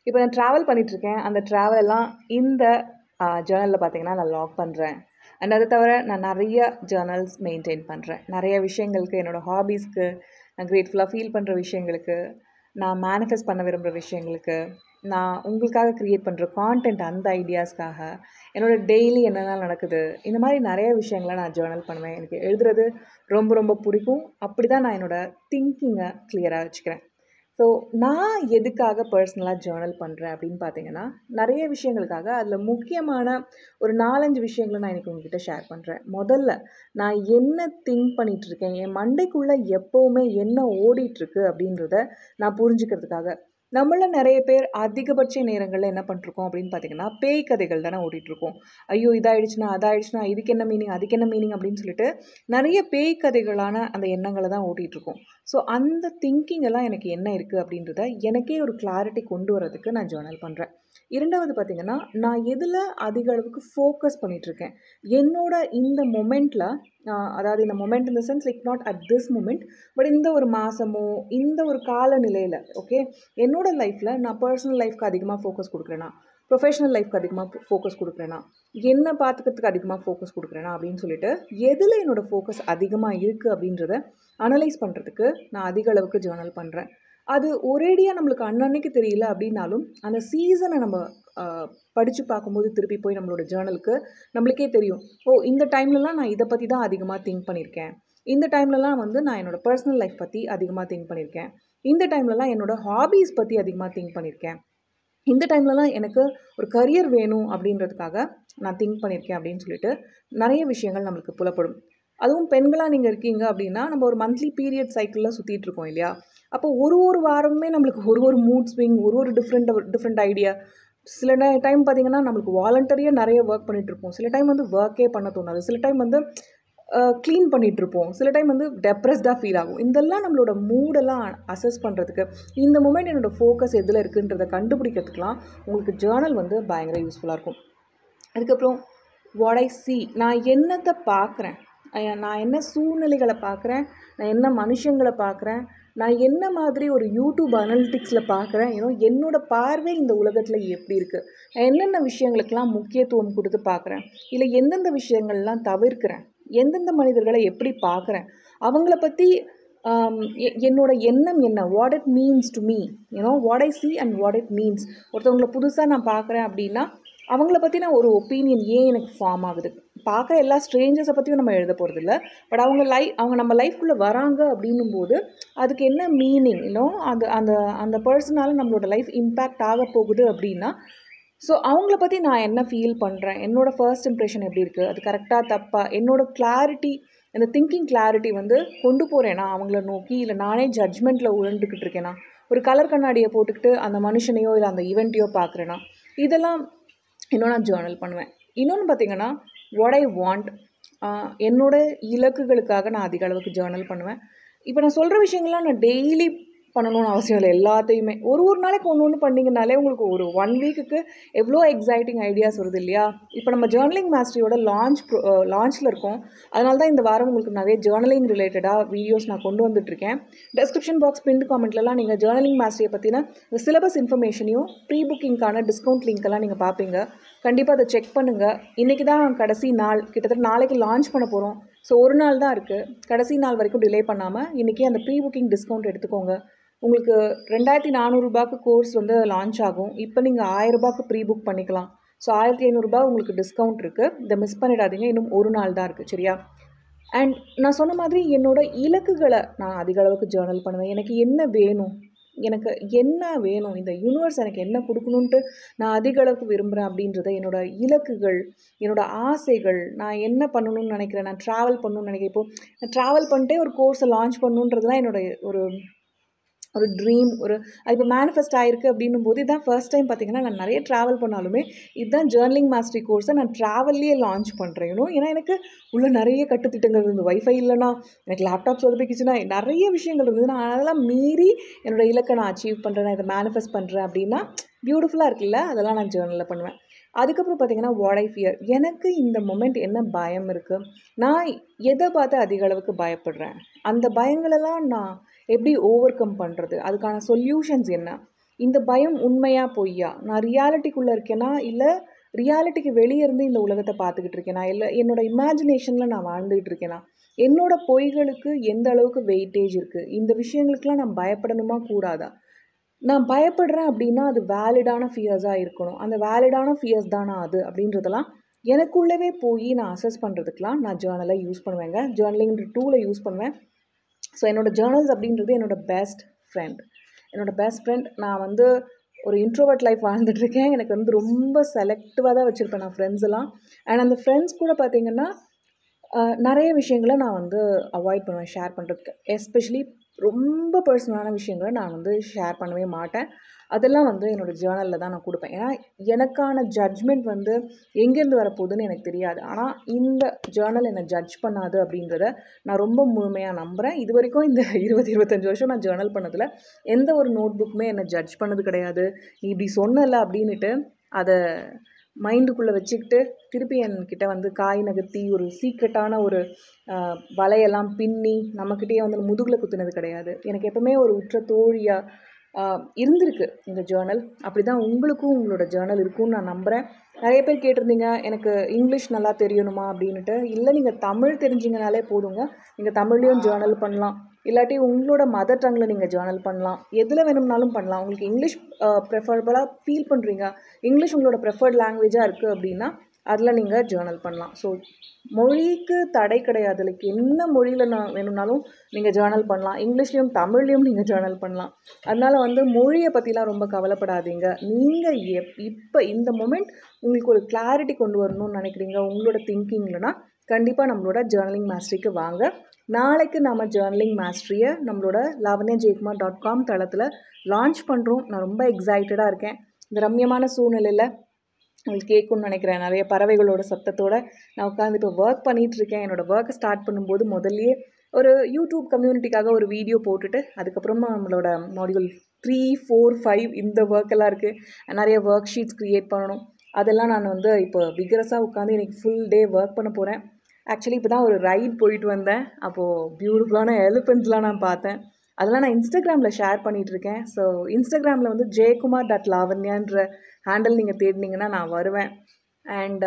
இப்போ நான் ட்ராவல் பண்ணிகிட்ருக்கேன். அந்த ட்ராவல் எல்லாம் இந்த ஜேர்னலில் பார்த்தீங்கன்னா நான் லாக் பண்ணுறேன். அண்ட் அது தவிர நான் நிறைய ஜேர்னல்ஸ் மெயின்டைன் பண்ணுறேன். நிறைய விஷயங்களுக்கு, என்னோடய ஹாபீஸ்க்கு, நான் கிரேட்ஃபுல்லாக ஃபீல் பண்ணுற விஷயங்களுக்கு, நான் மேனிஃபெஸ்ட் பண்ண விரும்புகிற விஷயங்களுக்கு, நான் உங்களுக்காக க்ரியேட் பண்ணுற கான்டென்ட் அந்த ஐடியாஸ்க்காக, என்னோடய டெய்லி என்னெல்லாம் நடக்குது, இந்த மாதிரி நிறைய விஷயங்களை நான் ஜேர்னல் பண்ணுவேன். எனக்கு எழுதுறது ரொம்ப ரொம்ப பிடிக்கும். அப்படி தான் நான் என்னோடய திங்கிங்கை கிளியராக வச்சுக்கிறேன். ஸோ நான் எதுக்காக பர்சனலாக ஜேர்னல் பண்ணுறேன் அப்படின்னு பார்த்தீங்கன்னா, நிறைய விஷயங்களுக்காக. அதில் முக்கியமான ஒரு 4-5 விஷயங்களை நான் இன்றைக்கி உங்ககிட்ட ஷேர் பண்ணுறேன். முதல்ல நான் என்ன திங்க் பண்ணிகிட்ருக்கேன், என் மண்டைக்குள்ளே எப்போவுமே என்ன ஓடிட்டுருக்கு அப்படின்றத நான் புரிஞ்சுக்கிறதுக்காக. நம்மள நிறைய பேர் அதிகபட்ச நேரங்களில் என்ன பண்ணிருக்கோம் அப்படின்னு பார்த்தீங்கன்னா, பேய் கதைகள் தானே ஓடிட்டுருக்கோம். ஐயோ இதாகிடுச்சுன்னா அதாகிடுச்சுன்னா இதுக்கு என்ன மீனிங், அதுக்கு என்ன மீனிங் அப்படின்னு சொல்லிட்டு நிறைய பேய் கதைகளான அந்த எண்ணங்களை தான் ஓட்டிகிட்ருக்கோம். ஸோ அந்த திங்கிங் எல்லாம் எனக்கு என்ன இருக்குது அப்படின்றத எனக்கே ஒரு கிளாரிட்டி கொண்டு வரதுக்கு நான் ஜேர்னல் பண்ணுறேன். 2வது பார்த்திங்கன்னா, நான் எதில் அதிக அளவுக்கு ஃபோக்கஸ் பண்ணிகிட்ருக்கேன். என்னோட இந்த மொமெண்ட்டில், அதாவது இந்த moment in the sense like not at this moment, but இந்த ஒரு மாதமோ இந்த ஒரு காலநிலையில் ஓகே, என்னோடய லைஃப்பில் நான் பர்சனல் லைஃப்க்கு அதிகமாக ஃபோக்கஸ் கொடுக்குறேன்னா, ப்ரொஃபஷனல் லைஃப்க்கு அதிகமாக ஃபோக்கஸ் கொடுக்குறேன்னா, என்ன பார்த்துக்கிறதுக்கு அதிகமாக ஃபோக்கஸ் கொடுக்குறேன்னா அப்படின்னு சொல்லிட்டு எதில் என்னோடய ஃபோக்கஸ் அதிகமாக இருக்குது அப்படின்றத அனலைஸ் பண்ணுறதுக்கு நான் அதிக அளவுக்கு ஜேர்னல் பண்ணுறேன். அது ஒரேடியாக நம்மளுக்கு அன்னன்னைக்கு தெரியல அப்படின்னாலும், அந்த சீசனை நம்ம படித்து பார்க்கும்போது திருப்பி போய் நம்மளோட ஜேர்னலுக்கு நம்மளுக்கே தெரியும். ஓ இந்த டைம்லலாம் நான் இதை பற்றி தான் அதிகமாக திங்க் பண்ணியிருக்கேன். இந்த டைம்லலாம் வந்து நான் என்னோடய பர்சனல் லைஃப் பற்றி அதிகமாக திங்க் பண்ணியிருக்கேன். இந்த டைம்லலாம் என்னோடய ஹாபீஸ் பற்றி அதிகமாக திங்க் பண்ணியிருக்கேன். இந்த டைம்லலாம் எனக்கு ஒரு கரியர் வேணும் அப்படின்றதுக்காக நான் திங்க் பண்ணியிருக்கேன் அப்படின்னு சொல்லிட்டு நிறைய விஷயங்கள் நம்மளுக்கு புலப்படும். அதுவும் பெண்களாக நீங்கள் இருக்கீங்க அப்படின்னா, நம்ம ஒரு மந்த்லி பீரியட் சைக்கிளில் சுற்றிட்டு இருக்கோம் இல்லையா? அப்போ ஒரு வாரமுமே நம்மளுக்கு ஒரு மூட் ஸ்விங், ஒரு டிஃப்ரெண்ட் ஐடியா. சில டைம் பார்த்திங்கன்னா நம்மளுக்கு வாலண்டரியாக நிறைய ஒர்க் பண்ணிகிட்ருப்போம். சில டைம் வந்து ஒர்க்கே பண்ண தோணாது. சில டைம் வந்து க்ளீன் பண்ணிகிட்ருப்போம். சில டைம் வந்து டெப்ரெஸ்டாக ஃபீல் ஆகும். இதெல்லாம் நம்மளோட மூடெல்லாம் அசஸ் பண்ணுறதுக்கு, இந்த மொமெண்ட் என்னோடய ஃபோக்கஸ் எதில் இருக்குன்றதை கண்டுபிடிக்கிறதுக்கெலாம் உங்களுக்கு ஜேர்னல் வந்து பயங்கர யூஸ்ஃபுல்லாக இருக்கும். அதுக்கப்புறம் வாட் ஐ சி, நான் என்னத்தை பார்க்குறேன், நான் என்ன சூழ்நிலைகளை பார்க்குறேன், நான் என்ன மனுஷங்களை பார்க்குறேன், நான் என்ன மாதிரி ஒரு யூடியூப் அனலிட்டிக்ஸில் பார்க்குறேன், என்னோடய பார்வை இந்த உலகத்தில் எப்படி இருக்குது, நான் என்னென்ன விஷயங்களுக்கெல்லாம் முக்கியத்துவம் கொடுத்து பார்க்குறேன், இல்லை எந்தெந்த விஷயங்கள்லாம் தவிர்க்கிறேன், எந்தெந்த மனிதர்களை எப்படி பார்க்குறேன், அவங்கள பற்றி என்னோட எண்ணம் என்ன, what it means to me, what I C and what it means. ஒருத்தவங்களை புதுசாக நான் பார்க்குறேன் அப்படின்னா அவங்கள பற்றின ஒரு ஒப்பீனியன் ஏன் எனக்கு ஃபார்ம் ஆகுது. பார்க்குற எல்லா ஸ்ட்ரேஞ்சர்ஸை பற்றியும் நம்ம எழுத போகிறதில்ல. பட் அவங்க நம்ம லைஃப்குள்ளே வராங்க அப்படின்னும்போது அதுக்கு என்ன மீனிங், அந்த அந்த அந்த பர்சனால் நம்மளோட லைஃப் இம்பேக்ட் ஆக போகுது அப்படின்னா, ஸோ அவங்கள பற்றி நான் என்ன ஃபீல் பண்ணுறேன், என்னோடய ஃபர்ஸ்ட் இம்ப்ரெஷன் எப்படி இருக்குது, அது கரெக்டாக தப்பா, என்னோடய கிளாரிட்டி, அந்த திங்கிங் கிளாரிட்டி வந்து கொண்டு போகிறேன்னா அவங்கள நோக்கி, இல்லை நானே ஜட்ஜ்மெண்ட்டில் உழண்டுக்கிட்டு இருக்கேனா, ஒரு கலர் கண்ணாடியை போட்டுக்கிட்டு அந்த மனுஷனையோ இல்லை அந்த ஈவெண்ட்டையோ பார்க்குறேன்னா, இதெல்லாம் இன்னும் நான் ஜேர்னல் பண்ணுவேன். இன்னொன்று பார்த்திங்கன்னா, வாட் ஐ வாண்ட், என்னோடய இலக்குகளுக்காக நான் அதிக அளவுக்கு ஜேர்னல் பண்ணுவேன். இப்போ நான் சொல்கிற விஷயங்கள்லாம் நான் டெய்லி பண்ணணும்னு அவசியம் இல்லை. எல்லாத்தையுமே ஒரு நாளைக்கு ஒன்று பண்ணிங்கனாலே உங்களுக்கு ஒரு 1 வீக்குக்கு எவ்வளோ எக்ஸைட்டிங் ஐடியாஸ் வருது இல்லையா? இப்போ நம்ம ஜேர்னலிங் மாஸ்டரியோட லான்ச்சில் இருக்கோம். அதனால தான் இந்த வாரம் உங்களுக்கு நிறைய ஜேர்னலிங் ரிலேட்டடாக வீடியோஸ் நான் கொண்டு வந்துட்டுருக்கேன். டெஸ்கிரிப்ஷன் பாக்ஸ் பின் காமெண்ட்லலாம் நீங்கள் ஜேர்னலிங் மாஸ்டரியை பற்றின சிலபஸ் இன்ஃபர்மேஷனையும் ப்ரீ புக்கிங்கான டிஸ்கவுண்ட் லிங்க்கெல்லாம் நீங்கள் பார்ப்பீங்க. கண்டிப்பாக அதை செக் பண்ணுங்கள். இன்றைக்கி தான் கடைசி நாள், கிட்டத்தட்ட நாளைக்கு லான்ச் பண்ண போகிறோம். ஸோ ஒரு நாள் தான் இருக்குது. கடைசி நாள் வரைக்கும் டிலே பண்ணாமல் இன்றைக்கி அந்த ப்ரீ புக்கிங் டிஸ்கவுண்ட் எடுத்துக்கோங்க. உங்களுக்கு 2400 ரூபாய்க்கு கோர்ஸ் வந்து லான்ச் ஆகும். இப்போ நீங்கள் 1000 ரூபாய்க்கு ப்ரீ புக் பண்ணிக்கலாம். ஸோ 1500 ரூபாய் உங்களுக்கு டிஸ்கவுண்ட் இருக்குது. இதை மிஸ் பண்ணிடாதீங்க. இன்னும் ஒரு நாள் தான் இருக்குது, சரியா? அண்ட் நான் சொன்ன மாதிரி என்னோடய இலக்குகளை நான் அதிக அளவுக்கு ஜேர்னல் பண்ணுவேன். எனக்கு என்ன வேணும், இந்த யூனிவர்ஸ் எனக்கு என்ன கொடுக்கணுன்ட்டு நான் அதிக அளவுக்கு விரும்புகிறேன் அப்படின்றத, என்னோடய இலக்குகள், என்னோடய ஆசைகள், நான் என்ன பண்ணணும்னு நினைக்கிறேன், நான் ட்ராவல் பண்ணணும்னு நினைக்கிறேன். இப்போது நான் ட்ராவல் பண்ணிட்டே ஒரு கோர்ஸை லான்ச் பண்ணணுன்றதுலாம் என்னோடய ஒரு ட்ரீம். அது இப்போ மேனிஃபெஸ்ட் ஆகிருக்கு அப்படின்னும் போது, இதுதான் ஃபர்ஸ்ட் டைம் பார்த்திங்கன்னா நான் நிறைய ட்ராவல் பண்ணாலுமே இதுதான் ஜேர்னலிங் மாஸ்டரி கோர்ஸை நான் ட்ராவல்லையே லான்ச் பண்ணுறேன். ஏன்னா எனக்கு உள்ள நிறைய கட்டுத்திட்டங்கள் இருந்தது. வைஃபை இல்லைனா, எனக்கு லேப்டாப் சொதப்பிக்கிச்சுன்னா, நிறைய விஷயங்கள் இருந்தது. நான் அதெல்லாம் மீறி என்னோடய இலக்கை நான் அச்சீவ் பண்ணுறேன், நான் இதை மேனிஃபெஸ்ட் பண்ணுறேன் அப்படின்னா பியூட்டிஃபுல்லாக இருக்குல்ல, அதெல்லாம் நான் ஜேர்னலில் பண்ணுவேன். அதுக்கப்புறம் பார்த்திங்கன்னா, வாட் ஐ ஃபியர், எனக்கு இந்த மொமெண்ட் என்ன பயம் இருக்குது, நான் எதை பார்த்து அதிக அளவுக்கு பயப்படுறேன், அந்த பயங்களெல்லாம் நான் எப்படி ஓவர் கம் பண்ணுறது, அதுக்கான சொல்யூஷன்ஸ் என்ன, இந்த பயம் உண்மையா பொய்யா? நான் ரியாலிட்டிக்குள்ளே இருக்கேனா, இல்லை ரியாலிட்டிக்கு வெளியே இருந்து இந்த உலகத்தை பார்த்துக்கிட்டு இருக்கேனா, இல்லை என்னோட இமேஜினேஷனில் நான் வாழ்ந்துகிட்டு இருக்கேனா, என்னோட பொய்களுக்கு எந்த அளவுக்கு வெயிட்டேஜ் இருக்குது, இந்த விஷயங்களுக்கெல்லாம் நான் பயப்படணுமா கூடாதா? நான் பயப்படுறேன் அப்படின்னா அது வேலிடான ஃபியர்ஸாக இருக்கணும். அந்த வேலிடான ஃபியர்ஸ் தானா அது அப்படின்றதெல்லாம் எனக்குள்ளவே போய் நான் அசஸ் பண்ணுறதுக்கெலாம் நான் ஜேர்னலை யூஸ் பண்ணுவேங்க. ஜேர்னலிங்கிற டூலை யூஸ் பண்ணுவேன். ஸோ என்னோடய ஜேர்னல்ஸ் அப்படின்றது என்னோடய பெஸ்ட் ஃப்ரெண்ட். என்னோடய பெஸ்ட் ஃப்ரெண்ட். நான் வந்து ஒரு இன்ட்ரோவர்ட் லைஃப் வாழ்ந்துட்டுருக்கேன். எனக்கு வந்து ரொம்ப செலக்டிவாக தான் வச்சுருப்பேன் நான் ஃப்ரெண்ட்ஸ் எல்லாம். அண்ட் அந்த ஃப்ரெண்ட்ஸ் கூட பார்த்திங்கன்னா நிறைய விஷயங்களை நான் வந்து அவாய்ட் பண்ணுவேன் ஷேர் பண்ணுறதுக்கு. எஸ்பெஷலி ரொம்ப பர்சனலான விஷயங்களை நான் வந்து ஷேர் பண்ணவே மாட்டேன். அதெல்லாம் வந்து என்னோடய ஜேர்னலில் தான் நான் கொடுப்பேன். ஏன்னா எனக்கான ஜட்ஜ்மெண்ட் வந்து எங்கேருந்து வரப்போகுதுன்னு எனக்கு தெரியாது. ஆனால் இந்த ஜேர்னல் என்னை ஜட்ஜ் பண்ணாது அப்படின்றத நான் ரொம்ப முழுமையாக நம்புகிறேன். இது வரைக்கும் இந்த 20-25 வருஷம் நான் ஜேர்னல் பண்ணதில் எந்த ஒரு நோட் புக்குமே என்னை ஜட்ஜ் பண்ணது கிடையாது. நீ இப்படி சொன்னல அப்படின்ட்டு அதை மைண்டுக்குள்ளே வச்சுக்கிட்டு திருப்பி என்கிட்ட வந்து காய் நகர்த்தி ஒரு சீக்ரெட்டான ஒரு வலையெல்லாம் பின்னி நம்மக்கிட்டேயே வந்து முதுகில் குத்துனது கிடையாது. எனக்கு எப்போவுமே ஒரு உற்ற தோழியாக இருந்திருக்கு இந்த ஜேர்னல். அப்படி தான் உங்களுக்கும் உங்களோட ஜேர்னல் இருக்கும்னு நான் நம்புகிறேன். நிறைய பேர் கேட்டிருந்தீங்க எனக்கு இங்கிலீஷ் நல்லா தெரியணுமா அப்படின்ட்டு. இல்லை, நீங்கள் தமிழ் தெரிஞ்சிங்கனாலே போதுங்க. நீங்கள் தமிழ்லேயும் ஜேர்னல் பண்ணலாம், இல்லாட்டி உங்களோட மதர் டங்கில் நீங்கள் ஜேர்னல் பண்ணலாம், எதில் வேணும்னாலும் பண்ணலாம். உங்களுக்கு இங்கிலீஷ் ப்ரெஃபரபுளாக ஃபீல் பண்ணுறீங்க, இங்கிலீஷ் உங்களோட ப்ரெஃபர்ட் லாங்குவேஜாக இருக்குது அப்படின்னா அதில் நீங்கள் ஜேர்னல் பண்ணலாம். ஸோ மொழிக்கு தடை கிடையாது. லைக் என்ன மொழியில் வேணும்னாலும் நீங்கள் ஜேர்னல் பண்ணலாம். இங்கிலீஷ்லேயும் தமிழ்லேயும் நீங்கள் ஜேர்னல் பண்ணலாம். அதனால் வந்து மொழியை பற்றிலாம் ரொம்ப கவலைப்படாதீங்க. நீங்கள் இப்போ இந்த மொமெண்ட் உங்களுக்கு ஒரு கிளாரிட்டி கொண்டு வரணும்னு நினைக்கிறீங்க உங்களோட திங்கிங்லனா கண்டிப்பாக நம்மளோட ஜேர்னலிங் மாஸ்டரிக்கு வாங்க. நாளைக்கு நம்ம ஜேர்னலிங் மாஸ்டரியை நம்மளோட lavanyajaykumar.com தளத்தில் லான்ச் பண்ணுறோம். நான் ரொம்ப எக்ஸைட்டடாக இருக்கேன். இந்த ரம்யமான சூழ்நிலையில் உங்களுக்கு கேட்கும்னு நினைக்கிறேன். நிறைய பறவைகளோட சத்தத்தோடு நான் உட்காந்து இப்போ ஒர்க் பண்ணிகிட்ருக்கேன். என்னோடய ஒர்க்கை ஸ்டார்ட் பண்ணும்போது முதல்லையே ஒரு யூடியூப் கம்யூனிட்டிக்காக ஒரு வீடியோ போட்டுட்டு அதுக்கப்புறமா நம்மளோட மாடியூல் 3, 4, 5 இந்த ஒர்க்கெல்லாம் இருக்குது. நிறைய ஒர்க் ஷீட்ஸ் க்ரியேட் பண்ணணும். அதெல்லாம் நான் வந்து இப்போ விகரஸாக உட்காந்து இன்றைக்கி ஃபுல் டே ஒர்க் பண்ண போகிறேன். ஆக்சுவலி இப்போ தான் ஒரு ரைட் போயிட்டு வந்தேன். அப்போது பியூட்டிஃபுல்லான எலிஃபெண்ட்ஸ்லாம் நான் பார்த்தேன். அதெல்லாம் நான் இன்ஸ்டாகிராமில் ஷேர் பண்ணிகிட்ருக்கேன். ஸோ இன்ஸ்டாகிராமில் வந்து jaykumar.lavanya ஹேண்டில் நீங்கள் தேடினீங்கன்னா நான் வருவேன். அண்ட்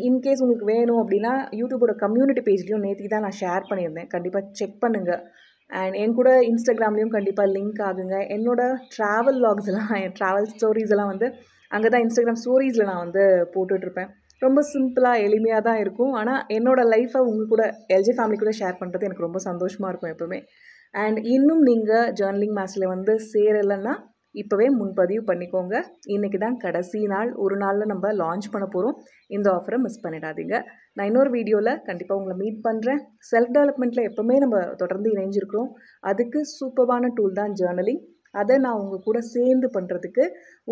இன்கேஸ் உங்களுக்கு வேணும் அப்படின்னா யூடியூபோட கம்யூனிட்டி பேஜ்லேயும் நேற்று தான் நான் ஷேர் பண்ணியிருந்தேன். கண்டிப்பாக செக் பண்ணுங்கள். அண்ட் என் கூட இன்ஸ்டாகிராம்லேயும் கண்டிப்பாக லிங்க் ஆகுங்க. என்னோடய ட்ராவல் வ்ளாக்ஸ் எல்லாம், என் ட்ராவல் ஸ்டோரிஸ் எல்லாம் வந்து அங்கே தான் இன்ஸ்டாகிராம் ஸ்டோரிஸில் நான் வந்து போட்டுட்ருப்பேன். ரொம்ப சிம்பிளாக எளிமையாக தான் இருக்கும். ஆனால் என்னோடய லைஃப்பை உங்கள் கூட எல்ஜே ஃபேமிலி கூட ஷேர் பண்ணுறது எனக்கு ரொம்ப சந்தோஷமாக இருக்கும் எப்போவுமே. அண்ட் இன்னும் நீங்கள் ஜேர்னலிங் மாஸ்டரில் வந்து சேரலைன்னா இப்போவே முன்பதிவு பண்ணிக்கோங்க. இன்றைக்கி தான் கடைசி நாள். ஒரு நாளில் நம்ம லான்ச் பண்ண போகிறோம். இந்த ஆஃபரை மிஸ் பண்ணிடாதீங்க. நான் இன்னொரு வீடியோவில் கண்டிப்பாக உங்களை மீட் பண்ணுறேன். செல்ஃப் டெவலப்மெண்ட்டில் எப்போவுமே நம்ம தொடர்ந்து இணைஞ்சிருக்கிறோம். அதுக்கு சூப்பரான டூல் தான் ஜேர்னலிங். அதை நான் உங்கள் கூட சேர்ந்து பண்ணுறதுக்கு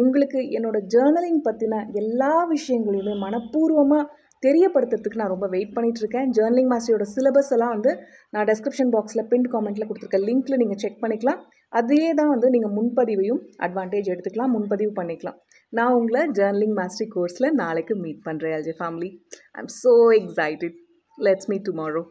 உங்களுக்கு என்னோடய ஜேர்னலிங் பற்றின எல்லா விஷயங்களையுமே மனப்பூர்வமாக தெரியப்படுத்துறதுக்கு நான் ரொம்ப வெயிட் பண்ணிகிட்ருக்கேன். ஜேர்னலிங் மாஸ்டரோட சிலபஸ் எல்லாம் வந்து நான் டெஸ்கிரிப்ஷன் பாக்ஸில் பின் காமெண்ட்டில் கொடுத்துருக்க லிங்க்கில் நீங்கள் செக் பண்ணிக்கலாம். அதே தான் வந்து நீங்கள் முன்பதிவையும் அட்வான்டேஜ் எடுத்துக்கலாம், முன்பதிவு பண்ணிக்கலாம். நான் உங்களை ஜேர்னலிங் மாஸ்டரி கோர்ஸில் நாளைக்கு மீட் பண்ணுறேன் LJ family. I am so excited. Let's meet tomorrow.